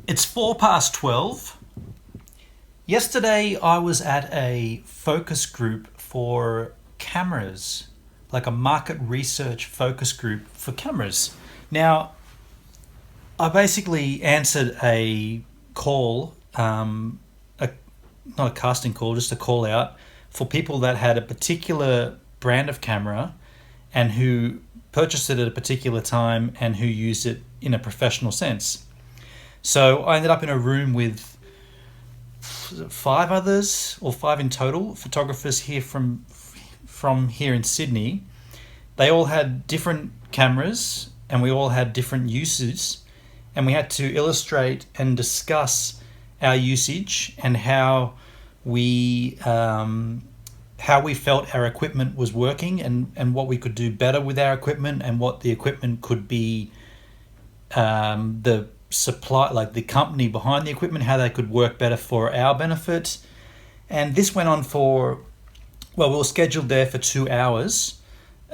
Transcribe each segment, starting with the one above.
It's 12:04. Yesterday I was at a focus group for cameras, like a market research focus group for cameras. Now, I basically answered a call, not a casting call, just a call out for people that had a particular brand of camera and who purchased it at a particular time and who used it in a professional sense. So I ended up in a room with five others, or five in total, photographers here from here in Sydney. They all had different cameras and we all had different uses, and we had to illustrate and discuss our usage and how we felt our equipment was working, and what we could do better with our equipment, and what the equipment could be, the supply, like the company behind the equipment, how they could work better for our benefit. And this went on for, well, we were scheduled there for 2 hours.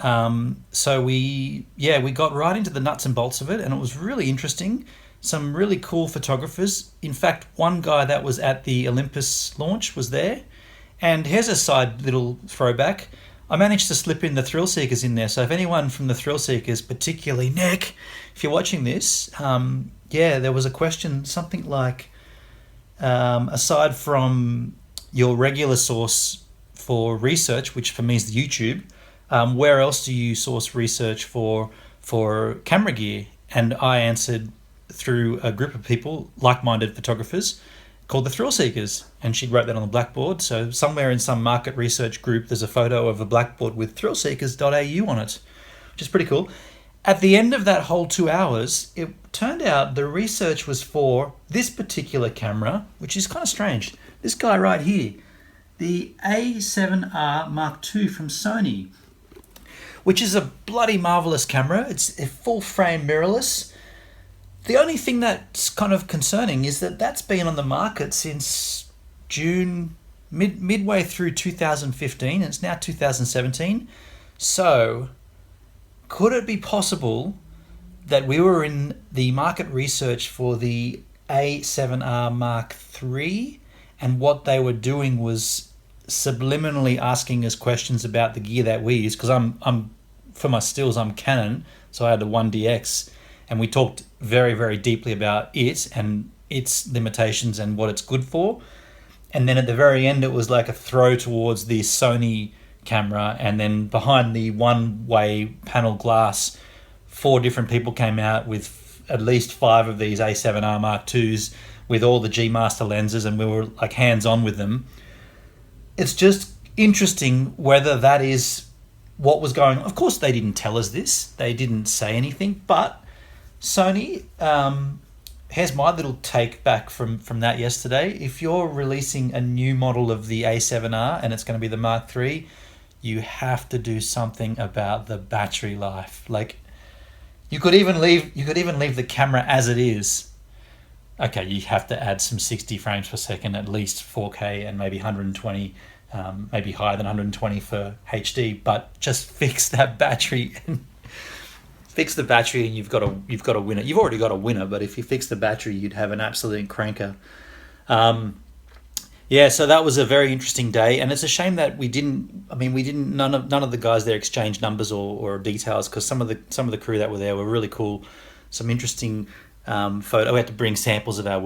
So we got right into the nuts and bolts of it, and it was really interesting. Some really cool photographers. In fact, one guy that was at the Olympus launch was there. And here's a side little throwback. I managed to slip in the Thrill Seekers in there. So if anyone from the Thrill Seekers, particularly Nick, if you're watching this, there was a question, something like, aside from your regular source for research, which for me is the YouTube, where else do you source research for camera gear? And I answered through a group of people, like-minded photographers, called the Thrill Seekers, and she wrote that on the blackboard. So somewhere in some market research group, there's a photo of a blackboard with thrillseekers.au on it, which is pretty cool. At the end of that whole 2 hours, it turned out the research was for this particular camera, which is kind of strange. This guy right here, the A7R Mark II from Sony, which is a bloody marvelous camera. It's a full frame mirrorless. The only thing that's kind of concerning is that that's been on the market since June, midway through 2015, and it's now 2017. So could it be possible that we were in the market research for the A7R Mark III, and what they were doing was subliminally asking us questions about the gear that we use? Because I'm for my stills, I'm Canon, so I had a 1DX, and we talked very, very deeply about it and its limitations and what it's good for. And then at the very end, it was like a throw towards the Sony camera, and then behind the one-way panel glass, 4 different people came out with at least 5 of these A7R Mark IIs with all the G Master lenses, and we were like hands-on with them. It's just interesting whether that is what was going on. Of course, they didn't tell us this. They didn't say anything, but Sony, here's my little take back from that yesterday. If you're releasing a new model of the A7R and it's going to be the Mark III, you have to do something about the battery life. Like, you could even leave the camera as it is. Okay, you have to add some 60 frames per second, at least 4K, and maybe 120, maybe higher than 120 for HD. But just fix that battery and fix the battery, and you've got a winner. You've already got a winner, but if you fix the battery, you'd have an absolute cranker. So that was a very interesting day, and it's a shame that none of the guys there exchanged numbers or details, because some of the crew that were there were really cool. Some interesting photo. We had to bring samples of our